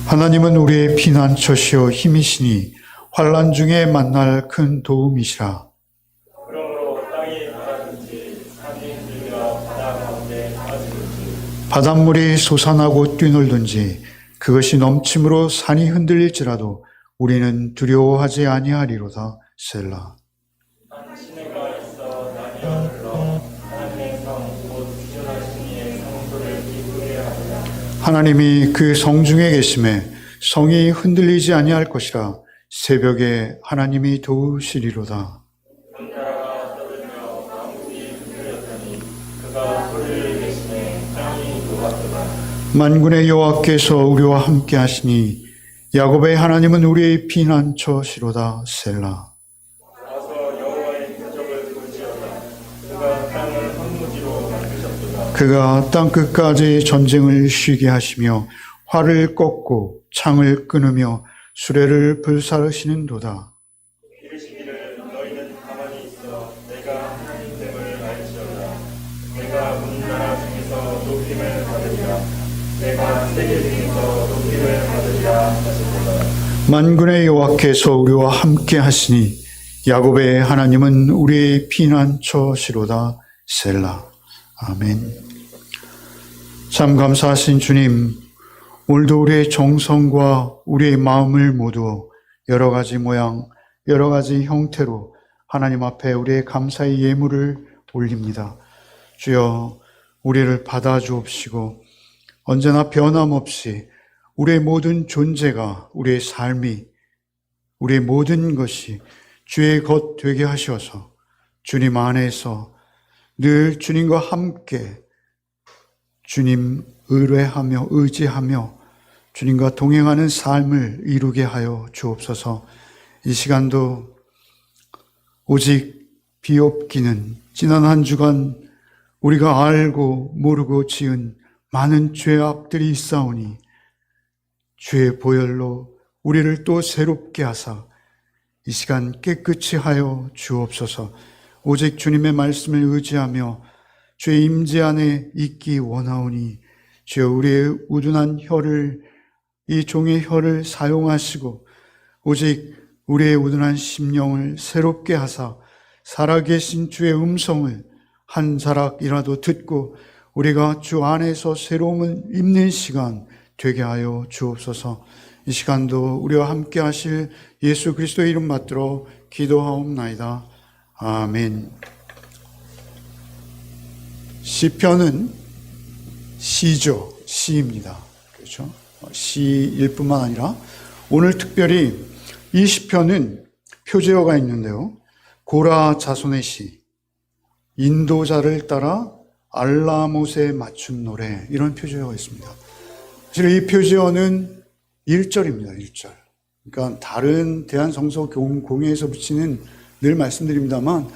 하나님은 우리의 피난처시요 힘이시니 환난 중에 만날 큰 도움이시라. 그러므로 땅이 바라든지 산이 흔들려 바다 가운데 빠지든지 바닷물이 솟아나고 뛰놀든지 그것이 넘침으로 산이 흔들릴지라도 우리는 두려워하지 아니하리로다. 셀라. 시내가 있어 나뉘어 흘러 하나님의 성 곧 지존하신 이의 성소를 기쁘게 하리라. 하나님이 그 성 중에 계심에 성이 흔들리지 아니할 것이라. 새벽에 하나님이 도우시리로다. 강가라가 떠들며 강물이 흔들렸더니 그가 소리를 내시매 땅이 녹았도다. 만군의 여호와께서 우리와 함께 하시니 야곱의 하나님은 우리의 피난처시로다. 셀라. 와서 여호와의 표적을 볼지어다. 그가 땅을 황무지로 만드셨도다. 그가 땅끝까지 전쟁을 쉬게 하시며 활을 꺾고 창을 끊으며 수레를 불사르시는도다. 이르시기를 너희는 가만히 있어 내가 하나님됨을 알지어다. 내가 온 나라 중에서 높임을 받으리라. 내가 세계 중에서 높임을 받으리라 하시도다. 만군의 여호와께서 우리와 함께 하시니 야곱의 하나님은 우리의 피난처시로다. 셀라. 아멘. 참 감사하신 주님, 오늘도 우리의 정성과 우리의 마음을 모두 여러 가지 모양, 여러 가지 형태로 하나님 앞에 우리의 감사의 예물을 올립니다. 주여, 우리를 받아주옵시고 언제나 변함없이 우리의 모든 존재가, 우리의 삶이, 우리의 모든 것이 주의 것 되게 하셔서 주님 안에서 늘 주님과 함께 주님 의뢰하며 의지하며 주님과 동행하는 삶을 이루게 하여 주옵소서. 이 시간도 오직 비옵기는 지난 한 주간 우리가 알고 모르고 지은 많은 죄악들이 있사오니 주의 보혈로 우리를 또 새롭게 하사 이 시간 깨끗이 하여 주옵소서. 오직 주님의 말씀을 의지하며 주의 임재 안에 있기 원하오니 주여 우리의 우둔한 혀를, 이 종의 혀를 사용하시고 오직 우리의 우둔한 심령을 새롭게 하사 살아계신 주의 음성을 한 자락이라도 듣고 우리가 주 안에서 새로움을 입는 시간 되게 하여 주옵소서. 이 시간도 우리와 함께 하실 예수 그리스도의 이름 받들어 기도하옵나이다. 아멘. 시편은 시죠. 시입니다. 그렇죠? 시일 뿐만 아니라 오늘 특별히 이 시편은 표제어가 있는데요. 고라 자손의 시, 인도자를 따라 알라못에 맞춘 노래, 이런 표제어가 있습니다. 사실 이 표제어는 1절입니다. 1절. 그러니까 다른 대한성서공회에서 붙이는, 늘 말씀드립니다만,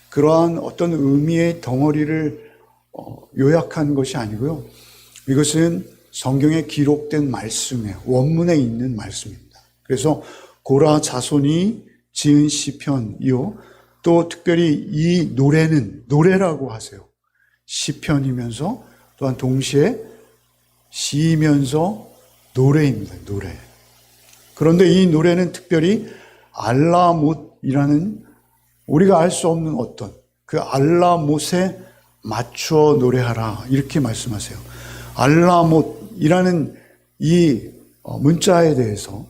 그러한 어떤 의미의 덩어리를 요약한 것이 아니고요. 이것은 성경에 기록된 말씀에, 원문에 있는 말씀입니다. 그래서 고라 자손이 지은 시편이요. 또 특별히 이 노래는 노래라고 하세요. 시편이면서 또한 동시에 시이면서 노래입니다. 노래. 그런데 이 노래는 특별히 알라못이라는 우리가 알 수 없는 어떤 그 알라못에 맞추어 노래하라, 이렇게 말씀하세요. 알라못이라는 이 문자에 대해서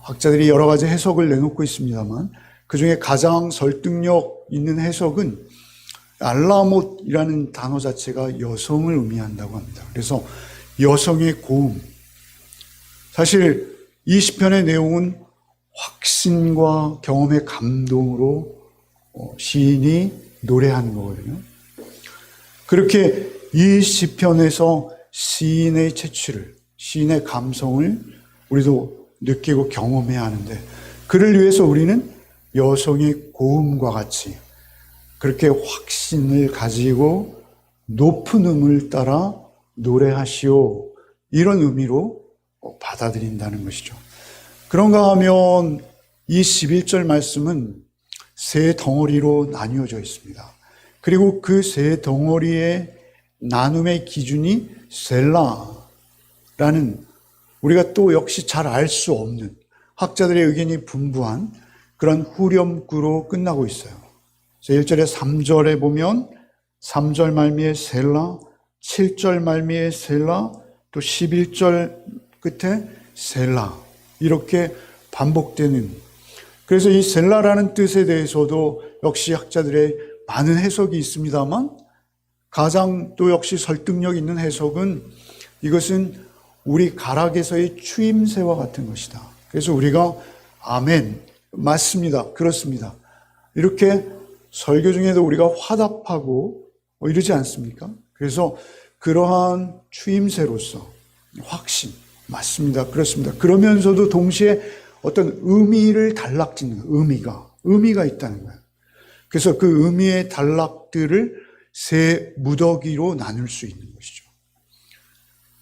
학자들이 여러 가지 해석을 내놓고 있습니다만 그 중에 가장 설득력 있는 해석은 알라못이라는 단어 자체가 여성을 의미한다고 합니다. 그래서 여성의 고음. 사실 이 시편의 내용은 확신과 경험의 감동으로 시인이 노래하는 거거든요. 그렇게 이 시편에서 시인의 채취를, 시인의 감성을 우리도 느끼고 경험해야 하는데, 그를 위해서 우리는 여성의 고음과 같이 그렇게 확신을 가지고 높은 음을 따라 노래하시오, 이런 의미로 받아들인다는 것이죠. 그런가 하면 이 11절 말씀은 세 덩어리로 나뉘어져 있습니다. 그리고 그 세 덩어리의 나눔의 기준이 셀라라는 우리가 또 역시 잘 알 수 없는 학자들의 의견이 분분한 그런 후렴구로 끝나고 있어요. 1절에 3절에 보면 3절 말미에 셀라, 7절 말미에 셀라, 또 11절 끝에 셀라 이렇게 반복되는, 그래서 이 셀라라는 뜻에 대해서도 역시 학자들의 많은 해석이 있습니다만 가장 또 역시 설득력 있는 해석은 이것은 우리 가락에서의 추임새와 같은 것이다. 그래서 우리가 아멘, 맞습니다, 그렇습니다 이렇게 설교 중에도 우리가 화답하고 이러지 않습니까? 그래서 그러한 추임새로서 확신, 맞습니다, 그렇습니다 그러면서도 동시에 어떤 의미를 단락짓는 의미가 있다는 거예요. 그래서 그 의미의 단락들을 세 무더기로 나눌 수 있는 것이죠.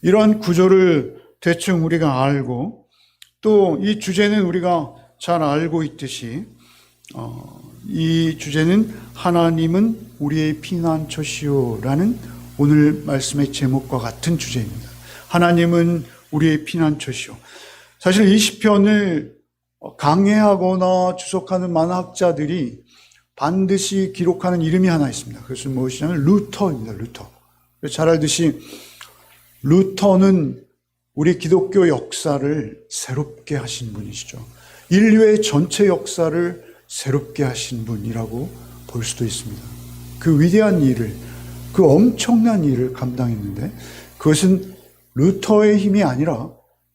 이러한 구조를 대충 우리가 알고 또 이 주제는 우리가 잘 알고 있듯이 이 주제는 하나님은 우리의 피난처시오라는 오늘 말씀의 제목과 같은 주제입니다. 하나님은 우리의 피난처시오. 사실 이 시편을 강해하거나 주석하는 많은 학자들이 반드시 기록하는 이름이 하나 있습니다. 그것은 무엇이냐면 루터입니다. 루터. 잘 알듯이 루터는 우리 기독교 역사를 새롭게 하신 분이시죠. 인류의 전체 역사를 새롭게 하신 분이라고 볼 수도 있습니다. 그 위대한 일을, 그 엄청난 일을 감당했는데 그것은 루터의 힘이 아니라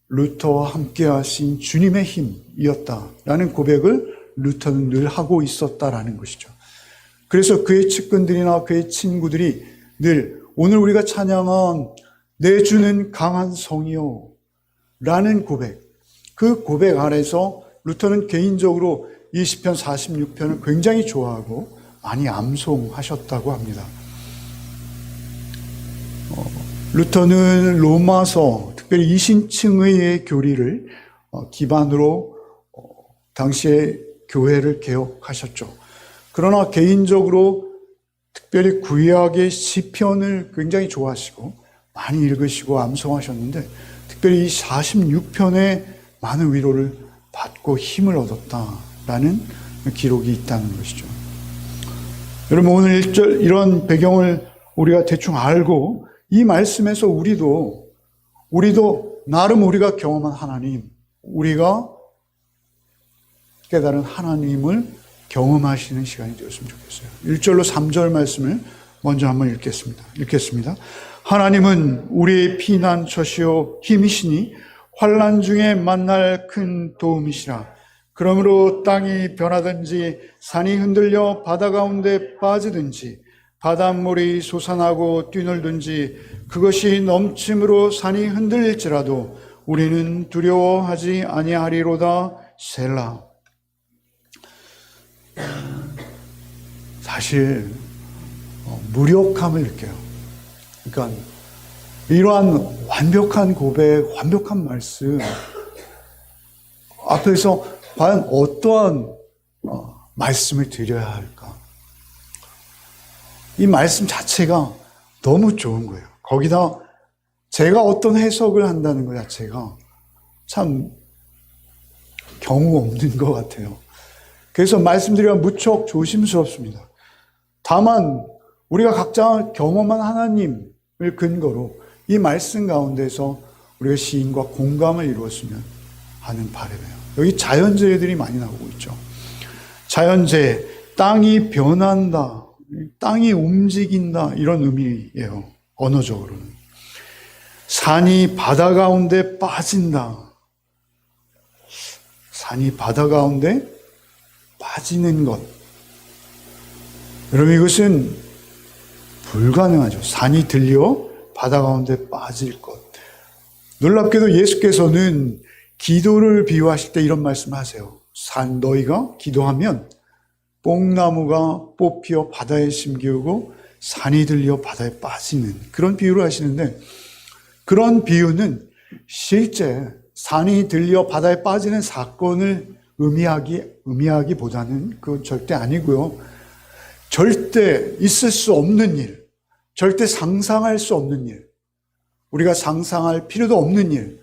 루터와 함께 하신 주님의 힘이었다라는 고백을 루터는 늘 하고 있었다라는 것이죠. 그래서 그의 측근들이나 그의 친구들이 늘 오늘 우리가 찬양한 내 주는 강한 성이요 라는 고백, 그 고백 아래서 루터는 개인적으로 이 시편 46편을 굉장히 좋아하고 많이 암송하셨다고 합니다. 루터는 로마서, 특별히 이신층의 교리를 기반으로 당시에 교회를 개혁하셨죠. 그러나 개인적으로 특별히 구약의 시편을 굉장히 좋아하시고 많이 읽으시고 암송하셨는데 특별히 이 46편에 많은 위로를 받고 힘을 얻었다라는 기록이 있다는 것이죠. 여러분 오늘 1절 이런 배경을 우리가 대충 알고 이 말씀에서 우리도 나름 우리가 경험한 하나님, 우리가 깨달은 하나님을 경험하시는 시간이 되었으면 좋겠어요. 1절로 3절 말씀을 먼저 한번 읽겠습니다. 하나님은 우리의 피난처시요 힘이시니 환난 중에 만날 큰 도움이시라. 그러므로 땅이 변하든지 산이 흔들려 바다 가운데 빠지든지 바닷물이 솟아나고 뛰놀든지 그것이 넘침으로 산이 흔들릴지라도 우리는 두려워하지 아니하리로다. 셀라. 사실 무력함을 느껴요. 그러니까 이러한 완벽한 고백, 완벽한 말씀 앞에서 과연 어떠한 말씀을 드려야 할까? 이 말씀 자체가 너무 좋은 거예요. 거기다 제가 어떤 해석을 한다는 것 자체가 참 경우 없는 것 같아요. 그래서 말씀드리면 무척 조심스럽습니다. 다만 우리가 각자 경험한 하나님을 근거로 이 말씀 가운데서 우리가 시인과 공감을 이루었으면 하는 바람이에요. 여기 자연재해들이 많이 나오고 있죠. 자연재해, 땅이 변한다, 땅이 움직인다 이런 의미예요. 언어적으로는. 산이 바다 가운데 빠진다. 산이 바다 가운데 빠지는 것. 여러분 이것은 불가능하죠. 산이 들려 바다 가운데 빠질 것. 놀랍게도 예수께서는 기도를 비유하실 때 이런 말씀을 하세요. 너희가 기도하면 뽕나무가 뽑히어 바다에 심기우고 산이 들려 바다에 빠지는 그런 비유를 하시는데 그런 비유는 실제 산이 들려 바다에 빠지는 사건을 의미하기보다는 그건 절대 아니고요. 절대 있을 수 없는 일, 절대 상상할 수 없는 일, 우리가 상상할 필요도 없는 일,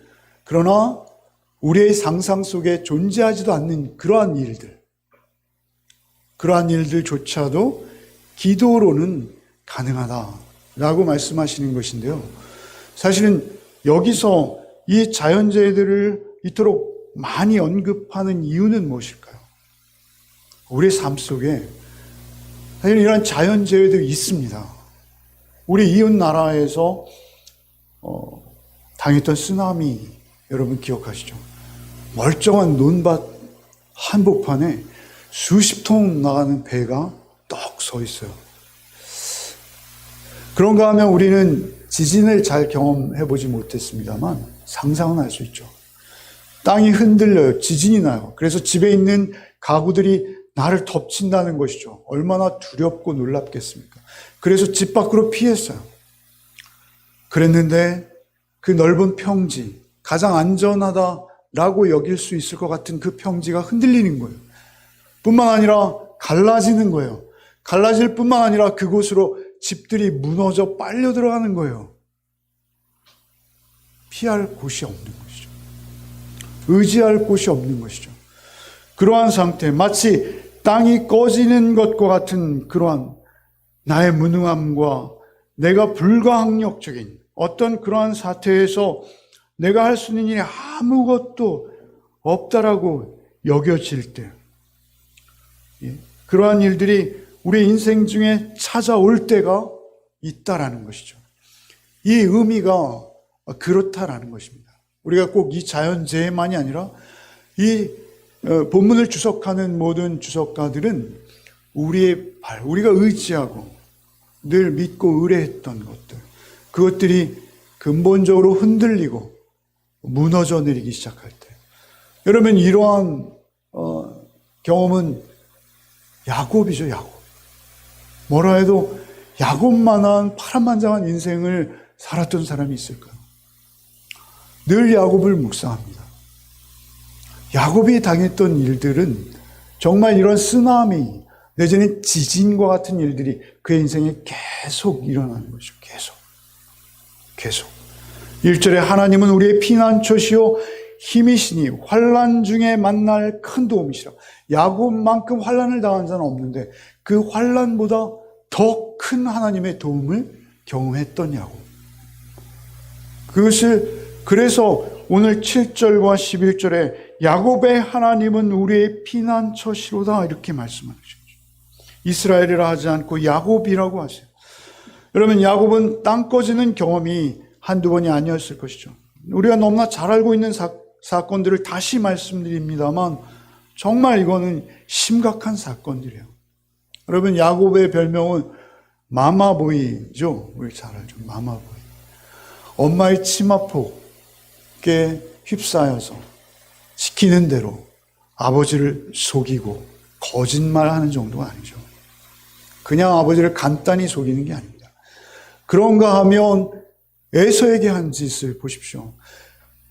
그러나 우리의 상상 속에 존재하지도 않는 그러한 일들조차도 기도로는 가능하다라고 말씀하시는 것인데요. 사실은 여기서 이 자연재해들을 이토록 많이 언급하는 이유는 무엇일까요? 우리의 삶 속에 사실 이런 자연재해들이 있습니다. 우리 이웃 나라에서 당했던 쓰나미 여러분 기억하시죠? 멀쩡한 논밭 한복판에 수십 톤 나가는 배가 떡 서 있어요. 그런가 하면 우리는 지진을 잘 경험해 보지 못했습니다만 상상은 할 수 있죠. 땅이 흔들려요. 지진이 나요. 그래서 집에 있는 가구들이 나를 덮친다는 것이죠. 얼마나 두렵고 놀랍겠습니까? 그래서 집 밖으로 피했어요. 그랬는데 그 넓은 평지, 가장 안전하다라고 여길 수 있을 것 같은 그 평지가 흔들리는 거예요. 뿐만 아니라 갈라지는 거예요. 갈라질 뿐만 아니라 그곳으로 집들이 무너져 빨려 들어가는 거예요. 피할 곳이 없는 것이죠. 의지할 곳이 없는 것이죠. 그러한 상태, 마치 땅이 꺼지는 것과 같은 그러한 나의 무능함과 내가 불가항력적인 어떤 그러한 사태에서 내가 할 수 있는 일이 아무것도 없다라고 여겨질 때, 그러한 일들이 우리 인생 중에 찾아올 때가 있다라는 것이죠. 이 의미가 그렇다라는 것입니다. 우리가 꼭 이 자연재해만이 아니라 이 본문을 주석하는 모든 주석가들은 우리가 의지하고 늘 믿고 의뢰했던 것들, 그것들이 근본적으로 흔들리고 무너져 내리기 시작할 때, 여러분 이러한 경험은 야곱이죠. 야곱. 뭐라 해도 야곱만한 파란만장한 인생을 살았던 사람이 있을까요? 늘 야곱을 묵상합니다. 야곱이 당했던 일들은 정말 이런 쓰나미 내지는 지진과 같은 일들이 그의 인생에 계속 일어나는 것이죠. 계속. 1절에 하나님은 우리의 피난처시요 힘이시니 환난 중에 만날 큰 도움이시라. 야곱만큼 환난을 당한 자는 없는데 그 환난보다 더 큰 하나님의 도움을 경험했던 야곱. 그래서 오늘 7절과 11절에 야곱의 하나님은 우리의 피난처시로다 이렇게 말씀하셨죠. 이스라엘이라 하지 않고 야곱이라고 하세요. 여러분 야곱은 땅 꺼지는 경험이 한두 번이 아니었을 것이죠. 우리가 너무나 잘 알고 있는 사건들을 다시 말씀드립니다만 정말 이거는 심각한 사건들이에요. 여러분 야곱의 별명은 마마보이죠. 우리 잘 알죠. 마마보이. 엄마의 치마폭에 휩싸여서 시키는 대로 아버지를 속이고 거짓말하는 정도가 아니죠. 그냥 아버지를 간단히 속이는 게 아닙니다. 그런가 하면 에서에게 한 짓을 보십시오.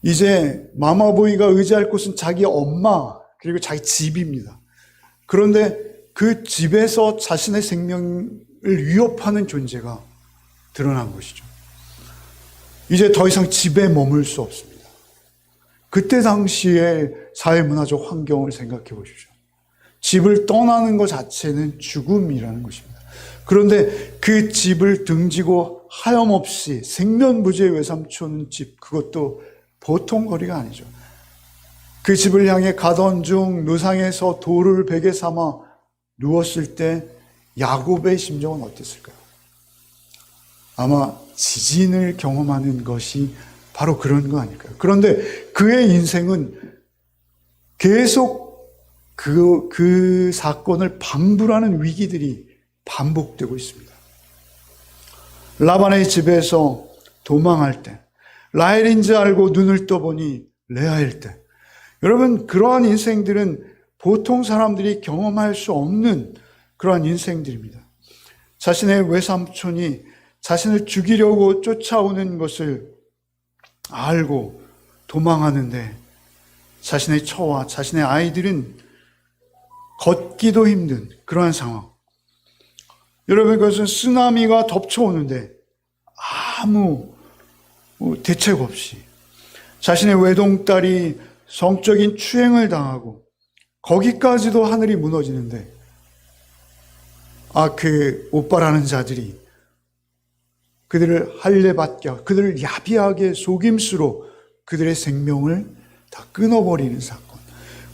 이제 마마보이가 의지할 곳은 자기 엄마 그리고 자기 집입니다. 그런데 그 집에서 자신의 생명을 위협하는 존재가 드러난 것이죠. 이제 더 이상 집에 머물 수 없습니다. 그때 당시의 사회문화적 환경을 생각해 보십시오. 집을 떠나는 것 자체는 죽음이라는 것입니다. 그런데 그 집을 등지고 하염없이 생면부지의 외삼촌 집, 그것도 보통 거리가 아니죠. 그 집을 향해 가던 중 누상에서 돌을 베개 삼아 누웠을 때 야곱의 심정은 어땠을까요? 아마 지진을 경험하는 것이 바로 그런 거 아닐까요? 그런데 그의 인생은 계속 그 사건을 방불하는 위기들이 반복되고 있습니다. 라반의 집에서 도망할 때, 라헬인지 알고 눈을 떠보니 레아일 때, 여러분 그러한 인생들은 보통 사람들이 경험할 수 없는 그러한 인생들입니다. 자신의 외삼촌이 자신을 죽이려고 쫓아오는 것을 알고 도망하는데 자신의 처와 자신의 아이들은 걷기도 힘든 그러한 상황. 여러분 그것은 쓰나미가 덮쳐오는데 아무 대책 없이 자신의 외동딸이 성적인 추행을 당하고 거기까지도 하늘이 무너지는데 그 오빠라는 자들이 그들을 할례받게 하고 그들을 야비하게 속임수로 그들의 생명을 다 끊어버리는 사건.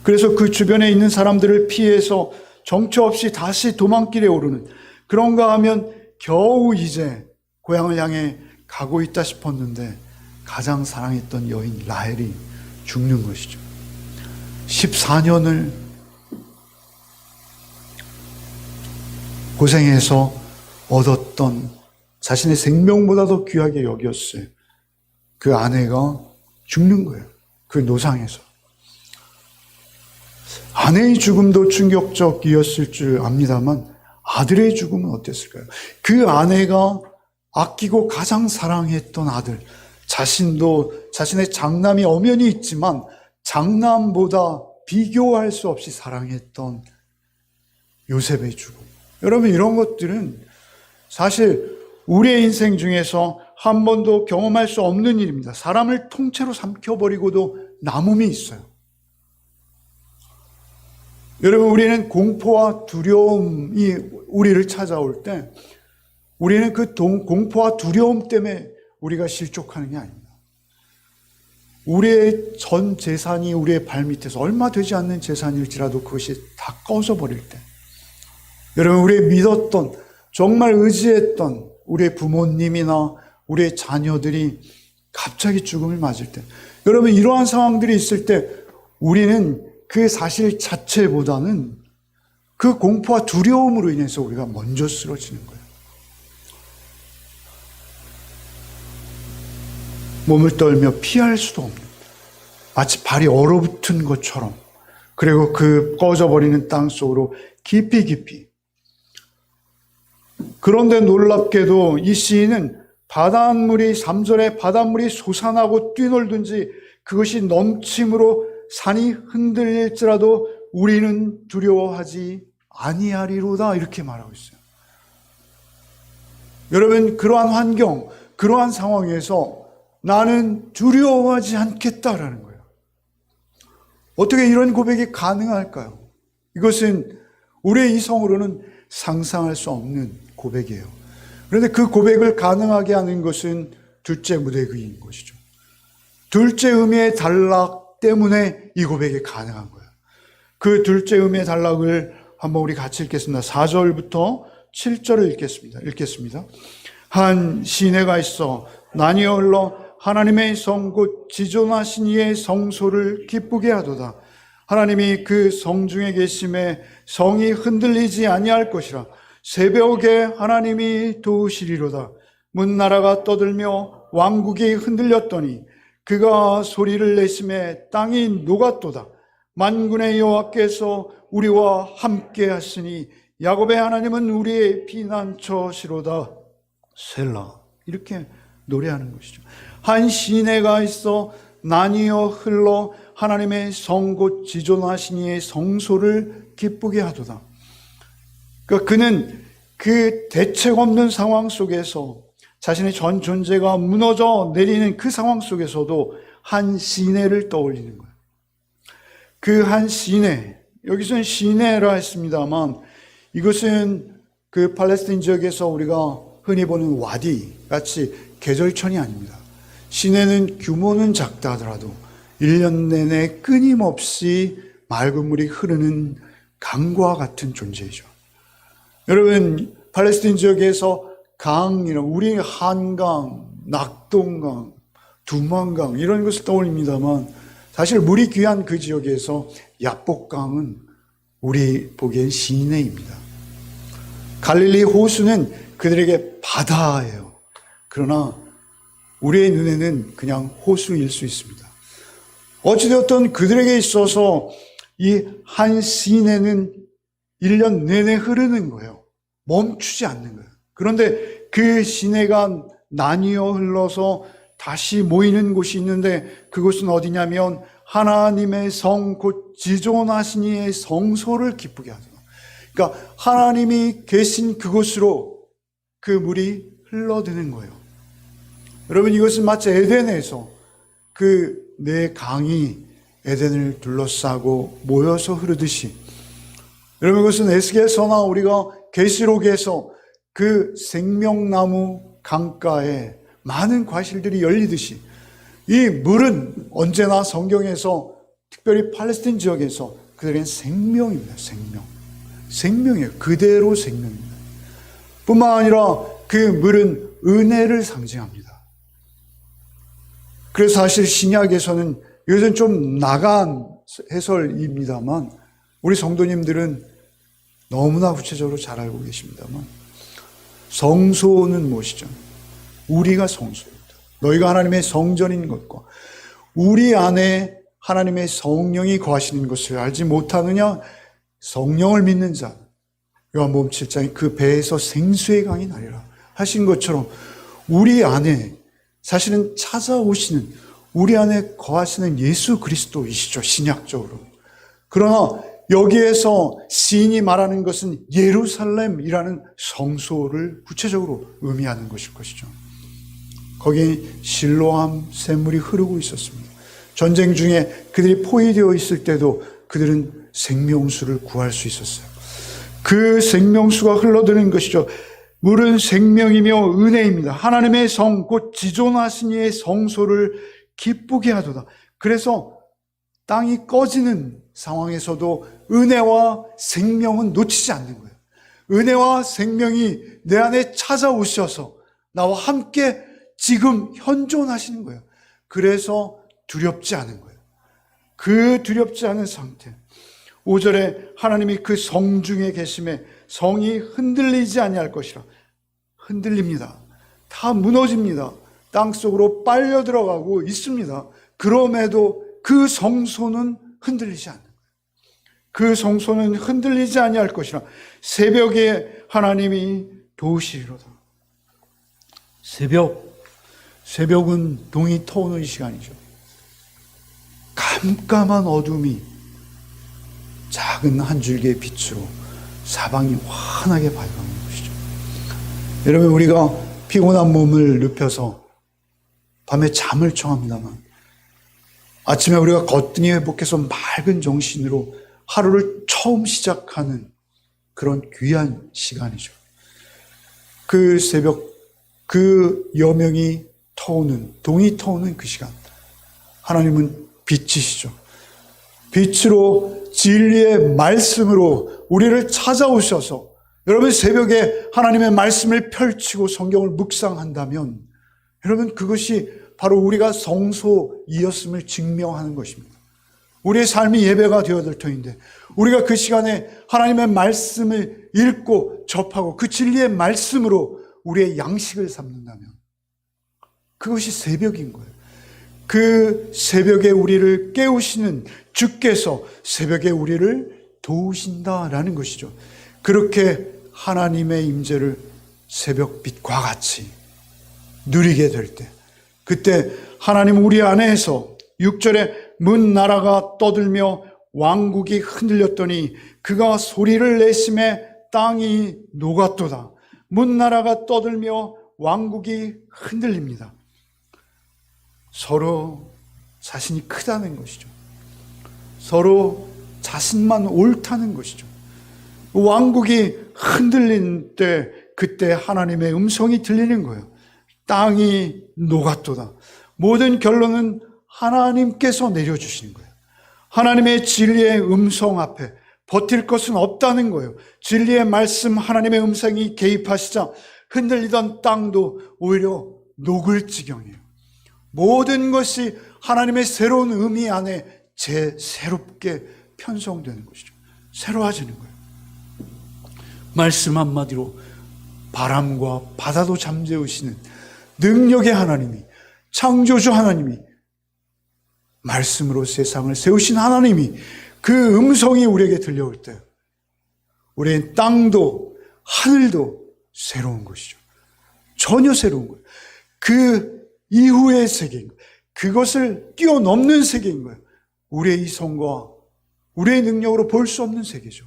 그래서 그 주변에 있는 사람들을 피해서 정처 없이 다시 도망길에 오르는, 그런가 하면 겨우 이제 고향을 향해 가고 있다 싶었는데 가장 사랑했던 여인 라헬이 죽는 것이죠. 14년을 고생해서 얻었던 자신의 생명보다도 귀하게 여겼어요. 그 아내가 죽는 거예요. 그 노상에서. 아내의 죽음도 충격적이었을 줄 압니다만 아들의 죽음은 어땠을까요? 그 아내가 아끼고 가장 사랑했던 아들, 자신도 자신의 장남이 엄연히 있지만 장남보다 비교할 수 없이 사랑했던 요셉의 죽음. 여러분, 이런 것들은 사실 우리의 인생 중에서 한 번도 경험할 수 없는 일입니다. 사람을 통째로 삼켜버리고도 남음이 있어요. 여러분, 우리는 공포와 두려움이 우리를 찾아올 때 우리는 그 공포와 두려움 때문에 우리가 실족하는 게 아닙니다. 우리의 전 재산이 우리의 발밑에서 얼마 되지 않는 재산일지라도 그것이 다 꺼져버릴 때, 여러분, 우리의 믿었던, 정말 의지했던 우리의 부모님이나 우리의 자녀들이 갑자기 죽음을 맞을 때, 여러분, 이러한 상황들이 있을 때 우리는 그 사실 자체보다는 그 공포와 두려움으로 인해서 우리가 먼저 쓰러지는 거예요. 몸을 떨며 피할 수도 없는, 마치 발이 얼어붙은 것처럼, 그리고 그 꺼져버리는 땅 속으로 깊이. 그런데 놀랍게도 이 시인은 바닷물이, 3절에 바닷물이 솟아나고 뛰놀든지 그것이 넘침으로 산이 흔들릴지라도 우리는 두려워하지 아니하리로다, 이렇게 말하고 있어요. 여러분, 그러한 환경, 그러한 상황에서 나는 두려워하지 않겠다라는 거예요. 어떻게 이런 고백이 가능할까요? 이것은 우리의 이성으로는 상상할 수 없는 고백이에요. 그런데 그 고백을 가능하게 하는 것은 둘째 무대기인 것이죠. 둘째 의미의 단락 때문에 이 고백이 가능한 거예요. 그 둘째 의미의 단락을 한번 우리 같이 읽겠습니다. 4절부터 7절을 읽겠습니다. 한 시내가 있어 나뉘어 흘러 하나님의 성 곧 지존하신 이의 성소를 기쁘게 하도다. 하나님이 그 성 중에 계심에 성이 흔들리지 아니할 것이라. 새벽에 하나님이 도우시리로다. 문나라가 떠들며 왕국이 흔들렸더니 그가 소리를 내심에 땅이 녹았도다. 만군의 여호와께서 우리와 함께 하시니 야곱의 하나님은 우리의 피난처시로다. 셀라. 이렇게 노래하는 것이죠. 한 시내가 있어 나뉘어 흘러 하나님의 성 곧 지존하신 이의 성소를 기쁘게 하도다. 그러니까 그는 그 대책 없는 상황 속에서 자신의 전 존재가 무너져 내리는 그 상황 속에서도 한 시내를 떠올리는 거예요. 그 한 시내, 여기서는 시내라 했습니다만 이것은 그 팔레스타인 지역에서 우리가 흔히 보는 와디 같이 계절천이 아닙니다. 시내는 규모는 작다 하더라도 1년 내내 끊임없이 맑은 물이 흐르는 강과 같은 존재이죠. 여러분, 팔레스타인 지역에서 강이나 우리 한강, 낙동강, 두만강 이런 것을 떠올립니다만 사실 물이 귀한 그 지역에서 야복강은 우리 보기엔 시내입니다. 갈릴리 호수는 그들에게 바다예요. 그러나 우리의 눈에는 그냥 호수일 수 있습니다. 어찌되었든 그들에게 있어서 이 한 시내는 1년 내내 흐르는 거예요. 멈추지 않는 거예요. 그런데 그 시내가 나뉘어 흘러서 다시 모이는 곳이 있는데 그곳은 어디냐면 하나님의 성 곧 지존하신 이의 성소를 기쁘게 하죠. 그러니까 하나님이 계신 그곳으로 그 물이 흘러드는 거예요. 여러분, 이것은 마치 에덴에서 그 네 강이 에덴을 둘러싸고 모여서 흐르듯이, 여러분, 그것은 에스겔서나 우리가 계시록에서 그 생명나무 강가에 많은 과실들이 열리듯이 이 물은 언제나 성경에서, 특별히 팔레스타인 지역에서 그들에겐 생명입니다. 생명이에요. 그대로 생명입니다. 뿐만 아니라 그 물은 은혜를 상징합니다. 그래서 사실 신약에서는 이것은 좀 나간 해설입니다만 우리 성도님들은 너무나 구체적으로 잘 알고 계십니다만, 성소는 무엇이죠? 우리가 성소입니다. 너희가 하나님의 성전인 것과 우리 안에 하나님의 성령이 거하시는 것을 알지 못하느냐? 성령을 믿는 자, 요한복음 7장에 그 배에서 생수의 강이 나리라 하신 것처럼 우리 안에 사실은 찾아오시는, 우리 안에 거하시는 예수 그리스도이시죠, 신약적으로. 그러나 여기에서 시인이 말하는 것은 예루살렘이라는 성소를 구체적으로 의미하는 것일 것이죠. 거기 실로암 샘물이 흐르고 있었습니다. 전쟁 중에 그들이 포위되어 있을 때도 그들은 생명수를 구할 수 있었어요. 그 생명수가 흘러드는 것이죠. 물은 생명이며 은혜입니다. 하나님의 성, 곧 지존하신 이의 성소를 기쁘게 하도다. 그래서 땅이 꺼지는 상황에서도 은혜와 생명은 놓치지 않는 거예요. 은혜와 생명이 내 안에 찾아오셔서 나와 함께 지금 현존하시는 거예요. 그래서 두렵지 않은 거예요. 그 두렵지 않은 상태. 5절에 하나님이 그 성 중에 계심에 성이 흔들리지 아니할 것이라. 흔들립니다. 다 무너집니다. 땅속으로 빨려 들어가고 있습니다. 그럼에도 그 성소는 흔들리지 않는 거예요. 그 성소는 흔들리지 아니할 것이라. 새벽에 하나님이 도우시리로다. 새벽은 동이 터오는 시간이죠. 깜깜한 어둠이 작은 한 줄기의 빛으로 사방이 환하게 밝아오는 것이죠. 여러분, 우리가 피곤한 몸을 눕혀서 밤에 잠을 청합니다만 아침에 우리가 거뜬히 회복해서 맑은 정신으로 하루를 처음 시작하는 그런 귀한 시간이죠. 그 새벽, 그 여명이 터오는, 동이 터오는 그 시간, 하나님은 빛이시죠. 빛으로 진리의 말씀으로 우리를 찾아오셔서, 여러분 새벽에 하나님의 말씀을 펼치고 성경을 묵상한다면 여러분 그것이 바로 우리가 성소이었음을 증명하는 것입니다. 우리의 삶이 예배가 되어야 될 터인데 우리가 그 시간에 하나님의 말씀을 읽고 접하고 그 진리의 말씀으로 우리의 양식을 삼는다면 그것이 새벽인 거예요. 그 새벽에 우리를 깨우시는 주께서 새벽에 우리를 도우신다라는 것이죠. 그렇게 하나님의 임재를 새벽빛과 같이 누리게 될 때, 그때 하나님 우리 안에서 6절에 문 나라가 떠들며 왕국이 흔들렸더니 그가 소리를 내심에 땅이 녹았도다. 문 나라가 떠들며 왕국이 흔들립니다. 서로 자신이 크다는 것이죠. 서로 자신만 옳다는 것이죠. 왕국이 흔들린 때 그때 하나님의 음성이 들리는 거예요. 땅이 녹았도다. 모든 결론은 하나님께서 내려주시는 거예요. 하나님의 진리의 음성 앞에 버틸 것은 없다는 거예요. 진리의 말씀, 하나님의 음성이 개입하시자 흔들리던 땅도 오히려 녹을 지경이에요. 모든 것이 하나님의 새로운 의미 안에 새롭게 편성되는 것이죠. 새로워지는 거예요. 말씀 한마디로 바람과 바다도 잠재우시는 능력의 하나님이, 창조주 하나님이, 말씀으로 세상을 세우신 하나님이 그 음성이 우리에게 들려올 때 우리의 땅도 하늘도 새로운 것이죠. 전혀 새로운 거예요. 그 이후의 세계인 거예요. 그것을 뛰어넘는 세계인 거예요. 우리의 이성과 우리의 능력으로 볼 수 없는 세계죠.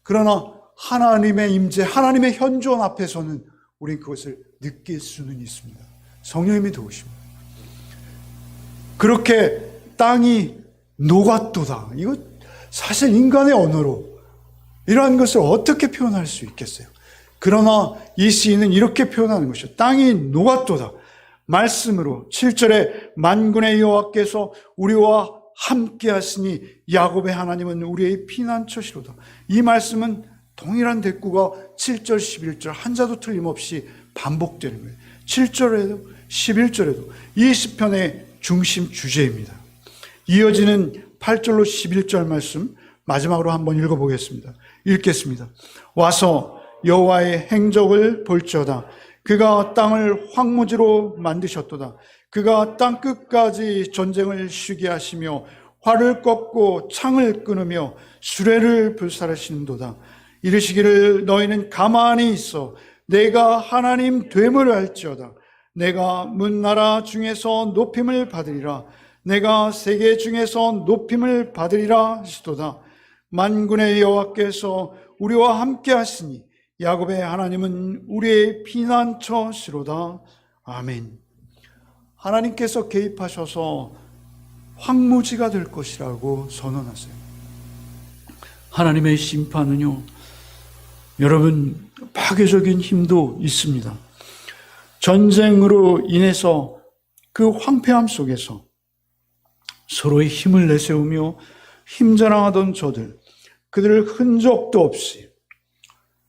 그러나 하나님의 임재, 하나님의 현존 앞에서는 우리는 그것을 느낄 수는 있습니다. 성령님이 도우십니다. 그렇게 땅이 녹았도다. 이거 사실 인간의 언어로 이러한 것을 어떻게 표현할 수 있겠어요? 그러나 이 시인은 이렇게 표현하는 것이죠. 땅이 녹았도다. 말씀으로 7절에 만군의 여호와께서 우리와 함께 하시니 야곱의 하나님은 우리의 피난처시로다. 이 말씀은 동일한 대꾸가 7절, 11절 한 자도 틀림없이 반복되는 거예요. 7절에도 11절에도 이 시편의 중심 주제입니다. 이어지는 8절로 11절 말씀 마지막으로 한번 읽어보겠습니다. 읽겠습니다. 와서 여호와의 행적을 볼지어다. 그가 땅을 황무지로 만드셨도다. 그가 땅 끝까지 전쟁을 쉬게 하시며 활을 꺾고 창을 끊으며 수레를 불살하시는도다. 이르시기를 너희는 가만히 있어 내가 하나님 됨을 알지어다. 내가 문나라 중에서 높임을 받으리라. 내가 세계 중에서 높임을 받으리라 하시도다. 만군의 여호와께서 우리와 함께 하시니 야곱의 하나님은 우리의 피난처시로다. 아멘. 하나님께서 개입하셔서 황무지가 될 것이라고 선언하세요. 하나님의 심판은요, 여러분, 파괴적인 힘도 있습니다. 전쟁으로 인해서 그 황폐함 속에서 서로의 힘을 내세우며 힘자랑하던 저들, 그들을 흔적도 없이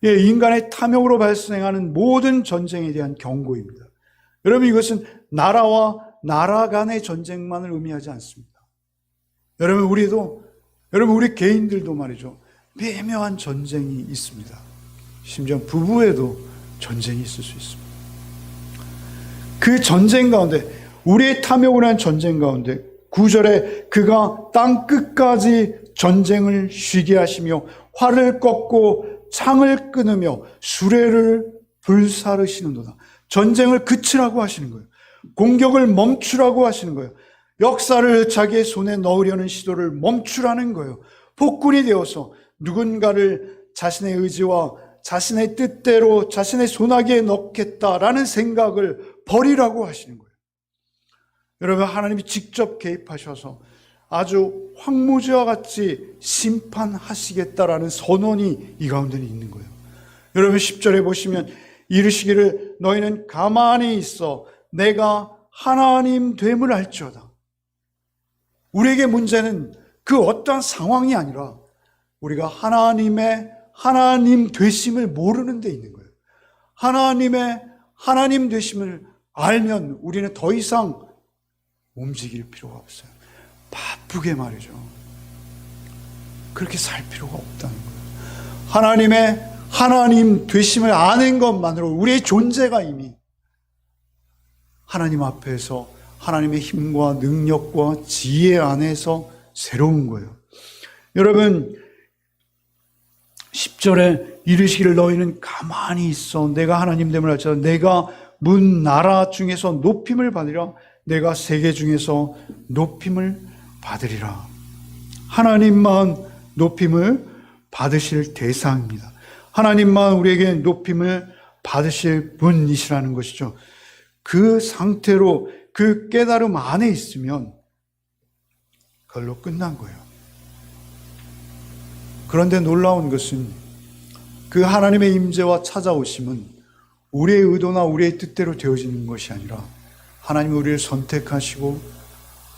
인간의 탐욕으로 발생하는 모든 전쟁에 대한 경고입니다. 여러분, 이것은 나라와 나라 간의 전쟁만을 의미하지 않습니다. 여러분, 우리 개인들도 말이죠, 미묘한 전쟁이 있습니다. 심지어 부부에도 전쟁이 있을 수 있습니다. 그 전쟁 가운데, 우리의 탐욕을 한 전쟁 가운데 9절에 그가 땅 끝까지 전쟁을 쉬게 하시며 활을 꺾고 창을 끊으며 수레를 불사르시는도다. 전쟁을 그치라고 하시는 거예요. 공격을 멈추라고 하시는 거예요. 역사를 자기의 손에 넣으려는 시도를 멈추라는 거예요. 폭군이 되어서 누군가를 자신의 의지와 자신의 뜻대로 자신의 손아귀에 넣겠다라는 생각을 버리라고 하시는 거예요. 여러분, 하나님이 직접 개입하셔서 아주 황무지와 같이 심판하시겠다라는 선언이 이 가운데 있는 거예요. 여러분, 10절에 보시면 이르시기를 너희는 가만히 있어 내가 하나님 됨을 알지어다. 우리에게 문제는 그 어떠한 상황이 아니라 우리가 하나님의 하나님 되심을 모르는 데 있는 거예요. 하나님의 하나님 되심을 알면 우리는 더 이상 움직일 필요가 없어요. 바쁘게 말이죠. 그렇게 살 필요가 없다는 거예요. 하나님의 하나님 되심을 아는 것만으로 우리의 존재가 이미 하나님 앞에서 하나님의 힘과 능력과 지혜 안에서 새로운 거예요. 여러분, 10절에 이르시기를 너희는 가만히 있어 내가 하나님 됨을 알지어다. 내가 문 나라 중에서 높임을 받으리라. 내가 세계 중에서 높임을 받으리라. 하나님만 높임을 받으실 대상입니다. 하나님만 우리에게 높임을 받으실 분이시라는 것이죠. 그 상태로 그 깨달음 안에 있으면 그걸로 끝난 거예요. 그런데 놀라운 것은 그 하나님의 임재와 찾아오심은 우리의 의도나 우리의 뜻대로 되어지는 것이 아니라 하나님이 우리를 선택하시고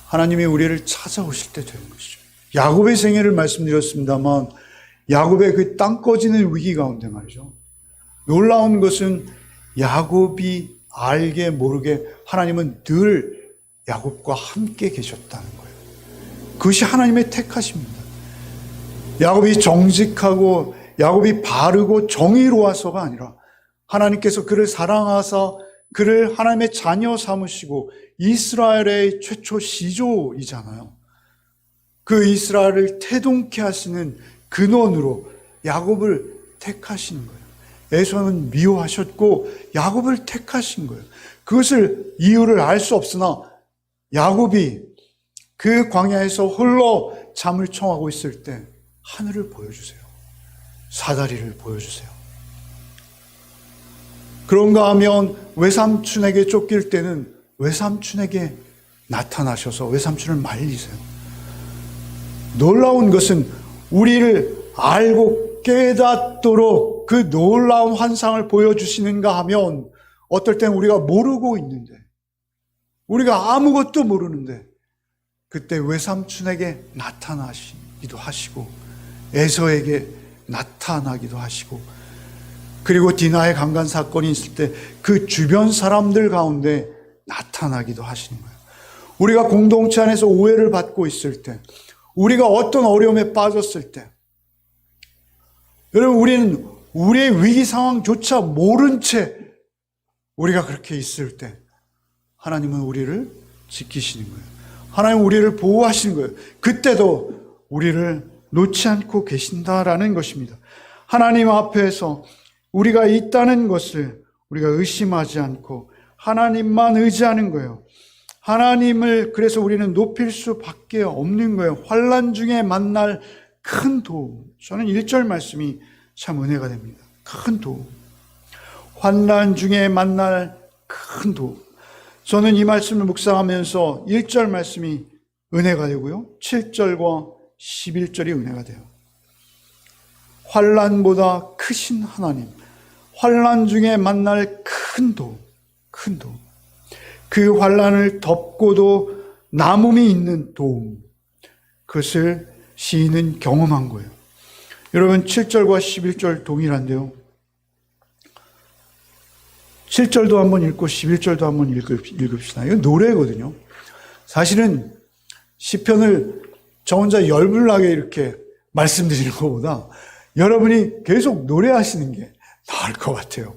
하나님이 우리를 찾아오실 때 되는 것이죠. 야곱의 생애를 말씀드렸습니다만 야곱의 그 땅 꺼지는 위기 가운데 말이죠. 놀라운 것은 야곱이 알게 모르게 하나님은 늘 야곱과 함께 계셨다는 거예요. 그것이 하나님의 택하십니다. 야곱이 정직하고 야곱이 바르고 정의로워서가 아니라 하나님께서 그를 사랑하사 그를 하나님의 자녀 삼으시고 이스라엘의 최초 시조이잖아요. 그 이스라엘을 태동케 하시는 근원으로 야곱을 택하신 거예요. 에서는 미워하셨고 야곱을 택하신 거예요. 그것을 이유를 알 수 없으나 야곱이 그 광야에서 홀로 잠을 청하고 있을 때 하늘을 보여주세요. 사다리를 보여주세요. 그런가 하면 외삼촌에게 쫓길 때는 외삼촌에게 나타나셔서 외삼촌을 말리세요. 놀라운 것은 우리를 알고 깨닫도록 그 놀라운 환상을 보여주시는가 하면 어떨 땐 우리가 모르고 있는데, 우리가 아무것도 모르는데 그때 외삼촌에게 나타나시기도 하시고 에서에게 나타나기도 하시고, 그리고 디나의 강간 사건이 있을 때 그 주변 사람들 가운데 나타나기도 하시는 거예요. 우리가 공동체 안에서 오해를 받고 있을 때, 우리가 어떤 어려움에 빠졌을 때, 여러분 우리는 우리의 위기 상황조차 모른 채 우리가 그렇게 있을 때 하나님은 우리를 지키시는 거예요. 하나님은 우리를 보호하시는 거예요. 그때도 우리를 놓지 않고 계신다라는 것입니다. 하나님 앞에서 우리가 있다는 것을 우리가 의심하지 않고 하나님만 의지하는 거예요. 하나님을 그래서 우리는 높일 수밖에 없는 거예요. 환난 중에 만날 큰 도움. 저는 1절 말씀이 참 은혜가 됩니다. 큰 도움. 환난 중에 만날 큰 도움. 저는 이 말씀을 묵상하면서 1절 말씀이 은혜가 되고요. 7절과 11절이 은혜가 돼요. 환난보다 크신 하나님, 환난 중에 만날 큰 도움, 큰 도움. 그 환난을 덮고도 남음이 있는 도움, 그것을 시인은 경험한 거예요. 여러분 7절과 11절 동일한데요. 7절도 한번 읽고 11절도 한번 읽읍시다. 이건 노래거든요. 사실은 시편을 저 혼자 열불나게 이렇게 말씀드리는 것보다 여러분이 계속 노래하시는 게 나을 것 같아요.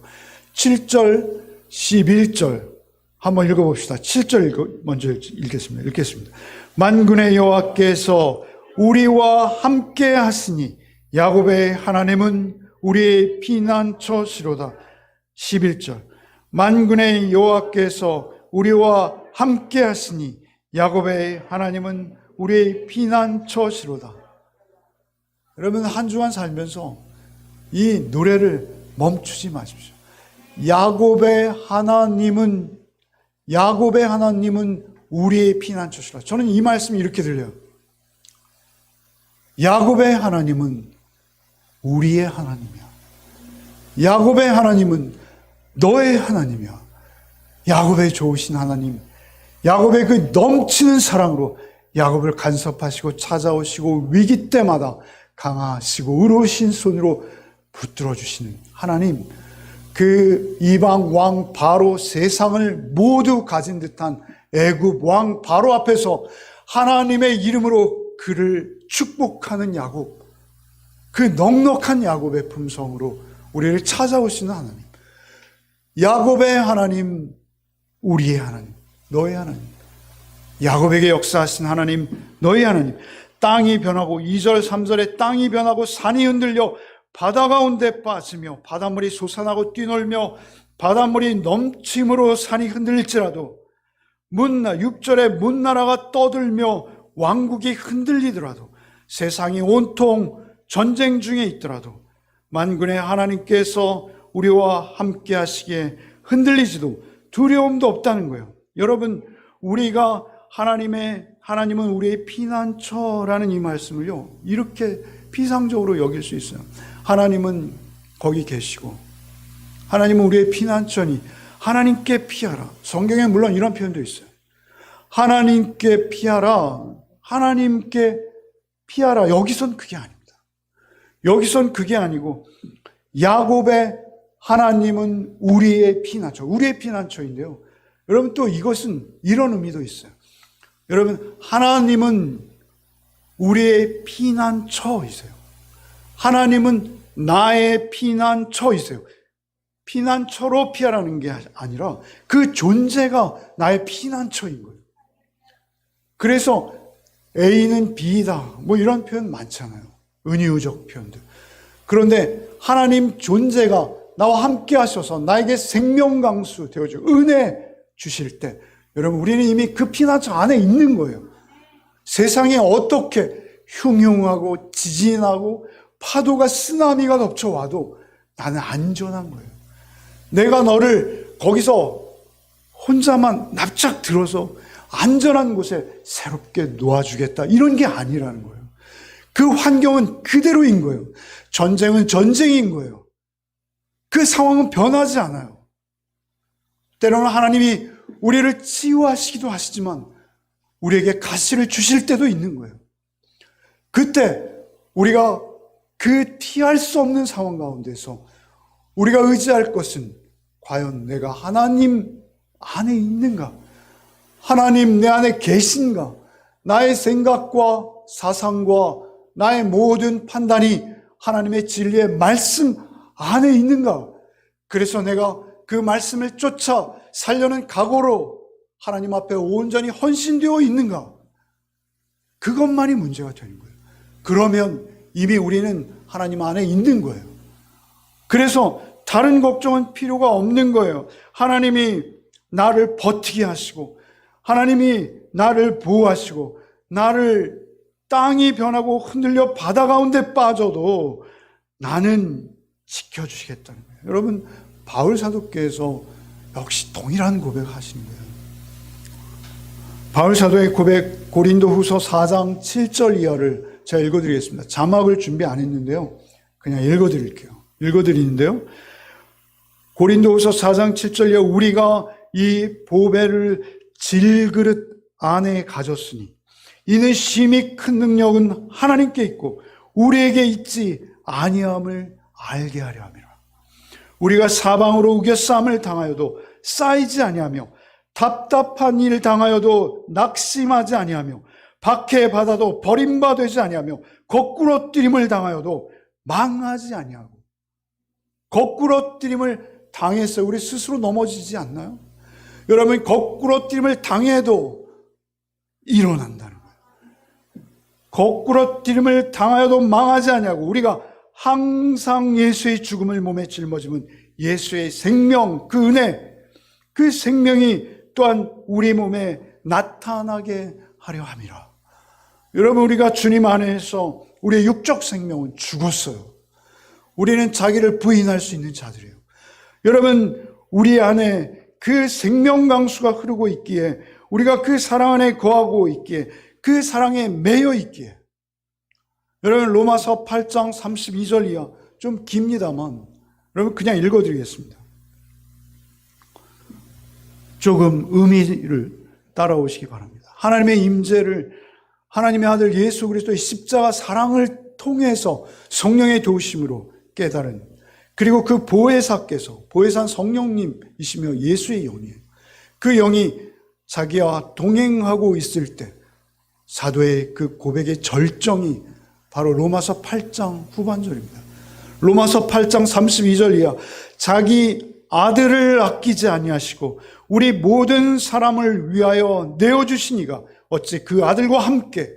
7절, 11절 한번 읽어봅시다. 7절 먼저 읽겠습니다. 만군의 여호와께서 우리와 함께 하시니 야곱의 하나님은 우리의 피난처시로다. 11절 만군의 여호와께서 우리와 함께 하시니 야곱의 하나님은 우리의 피난처시로다. 여러분 한 주간 살면서 이 노래를 멈추지 마십시오. 야곱의 하나님은 우리의 피난처시라. 저는 이 말씀이 이렇게 들려요. 야곱의 하나님은 우리의 하나님이야. 야곱의 하나님은 너의 하나님이야. 야곱의 좋으신 하나님, 야곱의 그 넘치는 사랑으로 야곱을 간섭하시고 찾아오시고 위기 때마다 강하시고 의로우신 손으로 붙들어 주시는 하나님, 그 이방 왕 바로 세상을 모두 가진 듯한 애굽 왕 바로 앞에서 하나님의 이름으로 그를 축복하는 야곱, 그 넉넉한 야곱의 품성으로 우리를 찾아오시는 하나님, 야곱의 하나님, 우리의 하나님, 너의 하나님, 야곱에게 역사하신 하나님, 너의 하나님. 땅이 변하고 2절 3절에 땅이 변하고 산이 흔들려 바다 가운데 빠지며 바닷물이 솟아나고 뛰놀며 바닷물이 넘침으로 산이 흔들릴지라도 6절에 문나라가 떠들며 왕국이 흔들리더라도 세상이 온통 전쟁 중에 있더라도 만군의 하나님께서 우리와 함께 하시기에 흔들리지도 두려움도 없다는 거예요. 여러분, 우리가 하나님은 우리의 피난처라는 이 말씀을요, 이렇게 피상적으로 여길 수 있어요. 하나님은 거기 계시고, 하나님은 우리의 피난처니 하나님께 피하라. 성경에 물론 이런 표현도 있어요. 하나님께 피하라. 하나님께 피하라. 여기선 그게 아닙니다. 여기선 그게 아니고, 야곱의 하나님은 우리의 피난처, 우리의 피난처인데요. 여러분 또 이것은 이런 의미도 있어요. 여러분, 하나님은 우리의 피난처이세요. 하나님은 나의 피난처이세요. 피난처로 피하라는 게 아니라 그 존재가 나의 피난처인 거예요. 그래서 A는 B이다, 뭐 이런 표현 많잖아요. 은유적 표현들. 그런데 하나님 존재가 나와 함께 하셔서 나에게 생명강수 되어주고 은혜 주실 때, 여러분 우리는 이미 그 피난처 안에 있는 거예요. 세상에 어떻게 흉흉하고 지진하고 파도가 쓰나미가 덮쳐와도 나는 안전한 거예요. 내가 너를 거기서 혼자만 납작 들어서 안전한 곳에 새롭게 놓아주겠다. 이런 게 아니라는 거예요. 그 환경은 그대로인 거예요. 전쟁은 전쟁인 거예요. 그 상황은 변하지 않아요. 때로는 하나님이 우리를 치유하시기도 하시지만 우리에게 가시를 주실 때도 있는 거예요. 그때 우리가 그 피할 수 없는 상황 가운데서 우리가 의지할 것은 과연 내가 하나님 안에 있는가? 하나님 내 안에 계신가? 나의 생각과 사상과 나의 모든 판단이 하나님의 진리의 말씀 안에 있는가? 그래서 내가 그 말씀을 쫓아 살려는 각오로 하나님 앞에 온전히 헌신되어 있는가? 그것만이 문제가 되는 거예요. 그러면 이미 우리는 하나님 안에 있는 거예요. 그래서 다른 걱정은 필요가 없는 거예요. 하나님이 나를 버티게 하시고 하나님이 나를 보호하시고 나를 땅이 변하고 흔들려 바다 가운데 빠져도 나는 지켜주시겠다는 거예요. 여러분, 바울 사도께서 역시 동일한 고백을 하시는 거예요. 바울 사도의 고백, 고린도후서 4장 7절 이하를 제가 읽어드리겠습니다. 자막을 준비 안 했는데요. 그냥 읽어드리는데요. 고린도후서 4장 7절 이하, 우리가 이 보배를 질그릇 안에 가졌으니 이는 심히 큰 능력은 하나님께 있고 우리에게 있지 아니함을 알게 하려 함이라. 우리가 사방으로 우겨싸움을 당하여도 쌓이지 아니하며 답답한 일 당하여도 낙심하지 아니하며 박해받아도 버림받지 아니하며 거꾸로 뛰림을 당하여도 망하지 아니하고. 거꾸로 뛰림을 당했어요. 우리 스스로 넘어지지 않나요? 여러분, 거꾸로 뛰림을 당해도 일어난다는 거예요. 거꾸로 뛰림을 당하여도 망하지 아니하고 우리가 항상 예수의 죽음을 몸에 짊어지면 예수의 생명, 그 은혜, 그 생명이 또한 우리 몸에 나타나게 하려 함이라. 여러분, 우리가 주님 안에서 우리의 육적 생명은 죽었어요. 우리는 자기를 부인할 수 있는 자들이에요. 여러분, 우리 안에 그 생명 강수가 흐르고 있기에, 우리가 그 사랑 안에 거하고 있기에, 그 사랑에 매여 있기에. 여러분, 로마서 8장 32절 이하, 좀 깁니다만 여러분 그냥 읽어드리겠습니다. 조금 의미를 따라오시기 바랍니다. 하나님의 임재를, 하나님의 아들 예수 그리스도의 십자가 사랑을 통해서 성령의 도우심으로 깨달은, 그리고 그 보혜사께서, 보혜사는 성령님이시며 예수의 영이에요. 그 영이 자기와 동행하고 있을 때 사도의 그 고백의 절정이 바로 로마서 8장 후반절입니다. 로마서 8장 32절 이하, 자기 아들을 아끼지 아니하시고 우리 모든 사람을 위하여 내어주시니가 어찌 그 아들과 함께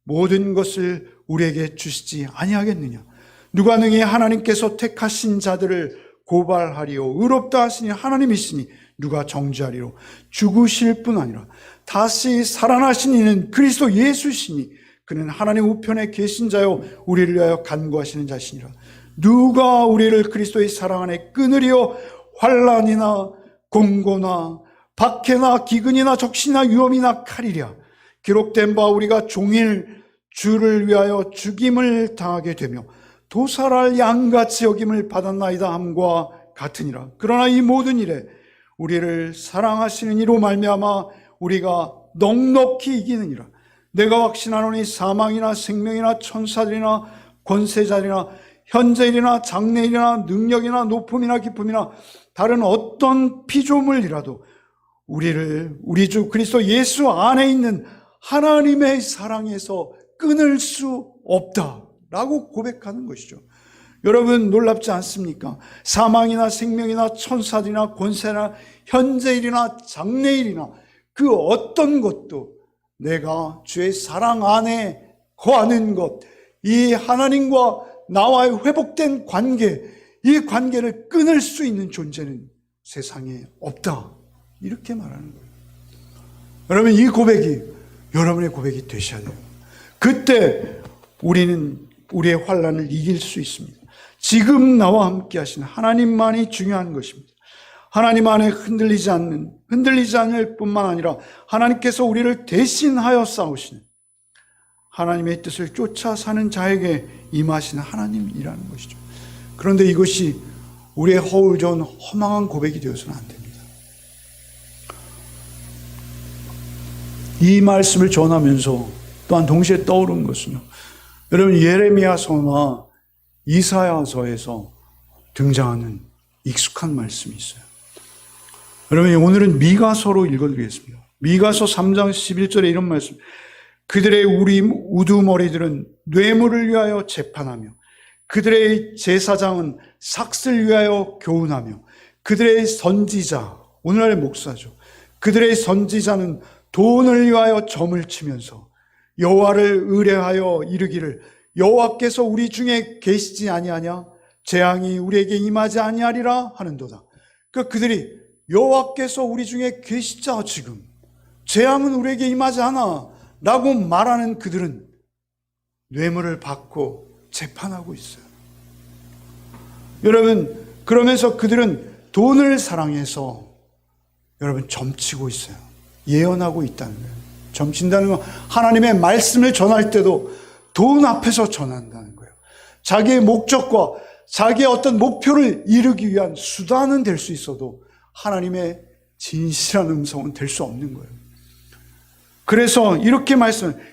모든 것을 우리에게 주시지 아니하겠느냐. 누가 능히 하나님께서 택하신 자들을 고발하리요. 의롭다 하시니 하나님이시니 누가 정죄하리요. 죽으실 뿐 아니라 다시 살아나신 이는 그리스도 예수시니 그는 하나님 우편에 계신 자요 우리를 위하여 간구하시는 자시니라. 누가 우리를 그리스도의 사랑 안에 끊으리요. 환난이나 공고나 박해나 기근이나 적신이나 위험이나 칼이랴. 기록된 바 우리가 종일 주를 위하여 죽임을 당하게 되며 도살할 양같이 여김을 받았나이다 함과 같으니라. 그러나 이 모든 일에 우리를 사랑하시는 이로 말미암아 우리가 넉넉히 이기느니라. 내가 확신하노니 사망이나 생명이나 천사들이나 권세자들이나 현재일이나 장래일이나 능력이나 높음이나 깊음이나 다른 어떤 피조물이라도 우리를 우리 주 그리스도 예수 안에 있는 하나님의 사랑에서 끊을 수 없다라고 고백하는 것이죠. 여러분, 놀랍지 않습니까? 사망이나 생명이나 천사들이나 권세나 현재일이나 장래일이나 그 어떤 것도 내가 주의 사랑 안에 거하는 것, 이 하나님과 나와의 회복된 관계, 이 관계를 끊을 수 있는 존재는 세상에 없다. 이렇게 말하는 거예요. 여러분, 이 고백이 여러분의 고백이 되셔야 돼요. 그때 우리는 우리의 환난을 이길 수 있습니다. 지금 나와 함께 하신 하나님만이 중요한 것입니다. 하나님 안에 흔들리지 않을 뿐만 아니라 하나님께서 우리를 대신하여 싸우시는, 하나님의 뜻을 쫓아 사는 자에게 임하시는 하나님이라는 것이죠. 그런데 이것이 우리의 허울전 허망한 고백이 되어서는 안 됩니다. 이 말씀을 전하면서 또한 동시에 떠오른 것은요, 여러분, 예레미야서나 이사야서에서 등장하는 익숙한 말씀이 있어요. 여러분, 오늘은 미가서로 읽어드리겠습니다. 미가서 3장 11절에 이런 말씀, 그들의 우두머리들은 뇌물을 위하여 재판하며 그들의 제사장은 삭슬 위하여 교훈하며 그들의 선지자, 오늘날의 목사죠, 그들의 선지자는 돈을 위하여 점을 치면서 여호와를 의뢰하여 이르기를 여호와께서 우리 중에 계시지 아니하냐, 재앙이 우리에게 임하지 아니하리라 하는도다. 그러니까 그들이 여호와께서 우리 중에 계시자, 지금 재앙은 우리에게 임하지 않아 라고 말하는 그들은 뇌물을 받고 재판하고 있어요. 여러분, 그러면서 그들은 돈을 사랑해서 여러분 점치고 있어요. 예언하고 있다는 거예요. 점친다는 건 하나님의 말씀을 전할 때도 돈 앞에서 전한다는 거예요. 자기의 목적과 자기의 어떤 목표를 이루기 위한 수단은 될 수 있어도 하나님의 진실한 음성은 될 수 없는 거예요. 그래서 이렇게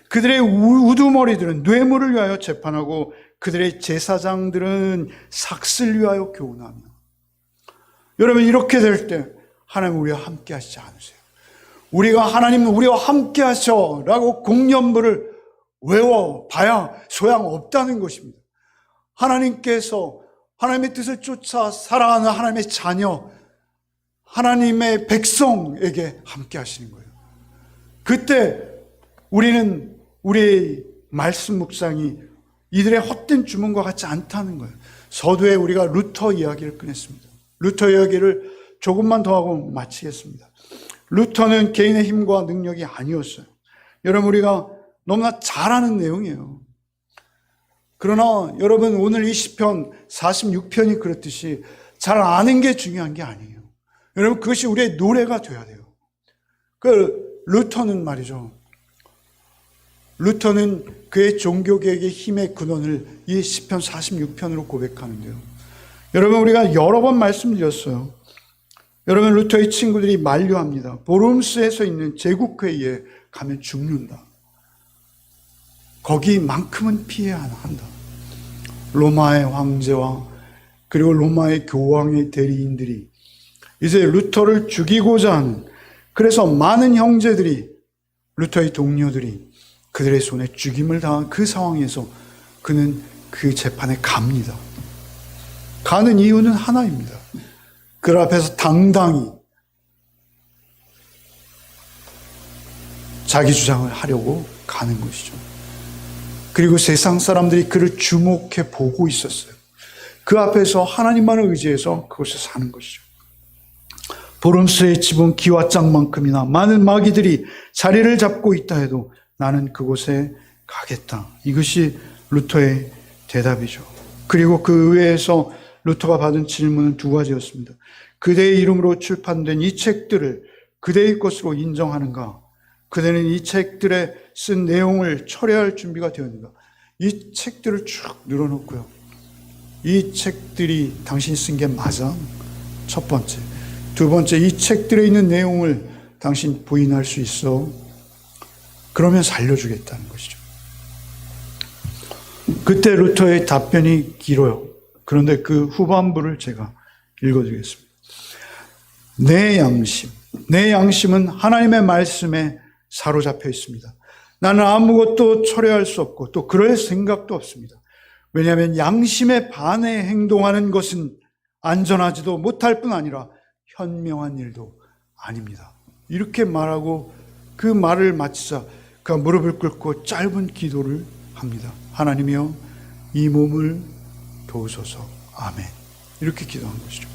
그들의 우두머리들은 뇌물을 위하여 재판하고 그들의 제사장들은 삭슬 위하여 교훈하며. 여러분, 이렇게 될 때 하나님 우리와 함께 하시지 않으세요? 우리가 하나님은 우리와 함께 하셔 라고 공연부를 외워봐야 소양없다는 것입니다. 하나님께서 하나님의 뜻을 쫓아 살아가는 하나님의 자녀, 하나님의 백성에게 함께 하시는 거예요. 그때 우리는 우리의 말씀 묵상이 이들의 헛된 주문과 같지 않다는 거예요. 서두에 우리가 루터 이야기를 꺼냈습니다. 루터 이야기를 조금만 더 하고 마치겠습니다. 루터는 개인의 힘과 능력이 아니었어요. 여러분, 우리가 너무나 잘 아는 내용이에요. 그러나 여러분, 오늘 이 시편 46편이 그렇듯이 잘 아는 게 중요한 게 아니에요. 여러분, 그것이 우리의 노래가 돼야 돼요. 루터는 말이죠, 루터는 그의 종교개혁의 힘의 근원을 이 시편 46편으로 고백하는데요. 여러분, 우리가 여러 번 말씀드렸어요. 여러분, 루터의 친구들이 만류합니다. 보름스에서 있는 제국회의에 가면 죽는다. 거기만큼은 피해야 한다. 로마의 황제와 그리고 로마의 교황의 대리인들이 이제 루터를 죽이고자 하는, 그래서 많은 형제들이, 루터의 동료들이 그들의 손에 죽임을 당한 그 상황에서 그는 그 재판에 갑니다. 가는 이유는 하나입니다. 그 앞에서 당당히 자기 주장을 하려고 가는 것이죠. 그리고 세상 사람들이 그를 주목해 보고 있었어요. 그 앞에서 하나님만을 의지해서 그곳에 사는 것이죠. 보름스의 집은 기와장만큼이나 많은 마귀들이 자리를 잡고 있다 해도 나는 그곳에 가겠다. 이것이 루터의 대답이죠. 그리고 그 의회에서 루터가 받은 질문은 두 가지였습니다. 그대의 이름으로 출판된 이 책들을 그대의 것으로 인정하는가? 그대는 이 책들에 쓴 내용을 철회할 준비가 되었는가? 이 책들을 쭉 늘어놓고요. 이 책들이 당신이 쓴 게 맞아? 첫 번째. 두 번째, 이 책들에 있는 내용을 당신 부인할 수 있어? 그러면 살려주겠다는 것이죠. 그때 루터의 답변이 길어요. 그런데 그 후반부를 제가 읽어드리겠습니다. 내 양심은 하나님의 말씀에 사로잡혀 있습니다. 나는 아무것도 철회할 수 없고 또 그럴 생각도 없습니다. 왜냐하면 양심에 반해 행동하는 것은 안전하지도 못할 뿐 아니라 현명한 일도 아닙니다. 이렇게 말하고 그 말을 마치자 그가 무릎을 꿇고 짧은 기도를 합니다. 하나님이여, 이 몸을 도우소서. 아멘. 이렇게 기도한 것이죠.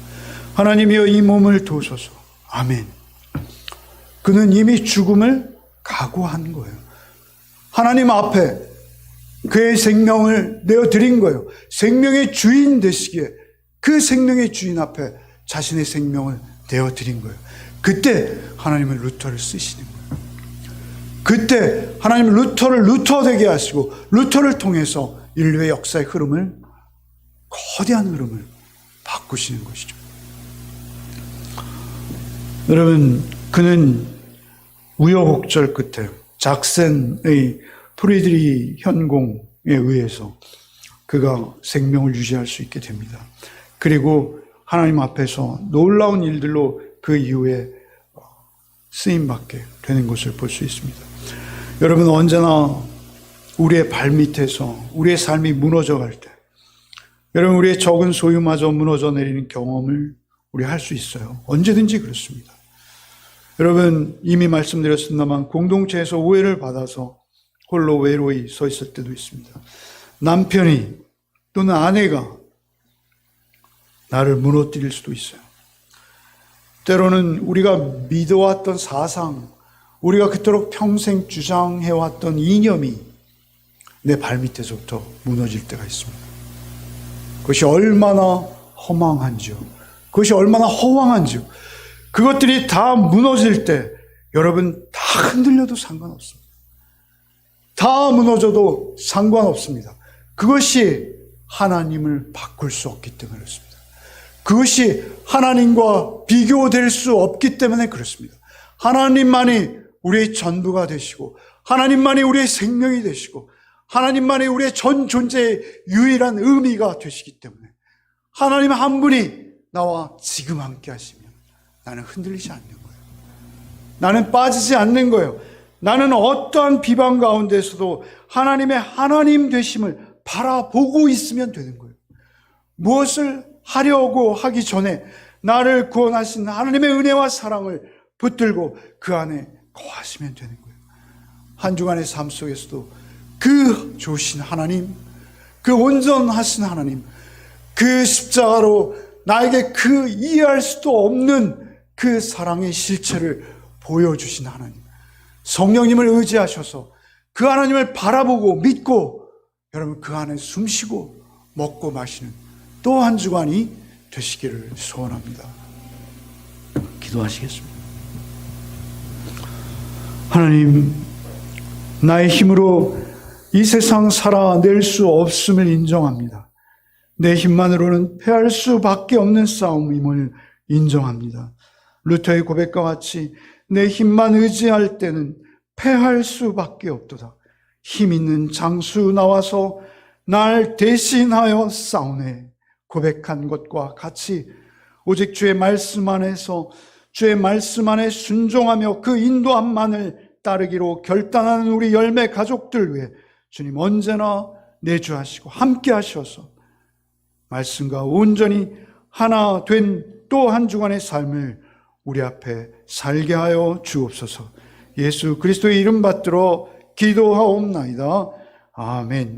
하나님이여, 이 몸을 도우소서. 아멘. 그는 이미 죽음을 각오한 거예요. 하나님 앞에 그의 생명을 내어드린 거예요. 생명의 주인 되시기에 그 생명의 주인 앞에 자신의 생명을 되어 드린 거예요. 그때 하나님은 루터를 쓰시는 거예요. 그때 하나님은 루터를 루터 되게 하시고 루터를 통해서 인류의 역사의 흐름을, 거대한 흐름을 바꾸시는 것이죠. 여러분, 그는 우여곡절 끝에 작센의 프리드리 현공에 의해서 그가 생명을 유지할 수 있게 됩니다. 그리고 하나님 앞에서 놀라운 일들로 그 이후에 쓰임받게 되는 것을 볼 수 있습니다. 여러분, 언제나 우리의 발밑에서 우리의 삶이 무너져 갈 때, 여러분, 우리의 적은 소유마저 무너져 내리는 경험을 우리 할 수 있어요. 언제든지 그렇습니다. 여러분, 이미 말씀드렸습니다만 공동체에서 오해를 받아서 홀로 외로이 서 있을 때도 있습니다. 남편이 또는 아내가 나를 무너뜨릴 수도 있어요. 때로는 우리가 믿어왔던 사상, 우리가 그토록 평생 주장해왔던 이념이 내 발밑에서부터 무너질 때가 있습니다. 그것이 얼마나 허망한지요. 그것이 얼마나 허황한지요. 그것들이 다 무너질 때 여러분, 다 흔들려도 상관없습니다. 다 무너져도 상관없습니다. 그것이 하나님을 바꿀 수 없기 때문에 그렇습니다. 그것이 하나님과 비교될 수 없기 때문에 그렇습니다. 하나님만이 우리의 전부가 되시고, 하나님만이 우리의 생명이 되시고, 하나님만이 우리의 전 존재의 유일한 의미가 되시기 때문에 하나님 한 분이 나와 지금 함께 하시면 나는 흔들리지 않는 거예요. 나는 빠지지 않는 거예요. 나는 어떠한 비방 가운데서도 하나님의 하나님 되심을 바라보고 있으면 되는 거예요. 무엇을 하려고 하기 전에 나를 구원하신 하나님의 은혜와 사랑을 붙들고 그 안에 거하시면 되는 거예요. 한 주간의 삶 속에서도 그 좋으신 하나님, 그 온전하신 하나님, 그 십자가로 나에게 그 이해할 수도 없는 그 사랑의 실체를 보여주신 하나님, 성령님을 의지하셔서 그 하나님을 바라보고 믿고 여러분 그 안에 숨쉬고 먹고 마시는 또 한 주간이 되시기를 소원합니다. 기도하시겠습니다. 하나님, 나의 힘으로 이 세상 살아낼 수 없음을 인정합니다. 내 힘만으로는 패할 수밖에 없는 싸움임을 인정합니다. 루터의 고백과 같이 내 힘만 의지할 때는 패할 수밖에 없도다. 힘 있는 장수 나와서 날 대신하여 싸우네 고백한 것과 같이 오직 주의 말씀 안에서 주의 말씀 안에 순종하며 그 인도함만을 따르기로 결단하는 우리 열매 가족들 위해 주님 언제나 내주하시고 함께 하셔서 말씀과 온전히 하나 된 또 한 주간의 삶을 우리 앞에 살게 하여 주옵소서. 예수 그리스도의 이름 받들어 기도하옵나이다. 아멘.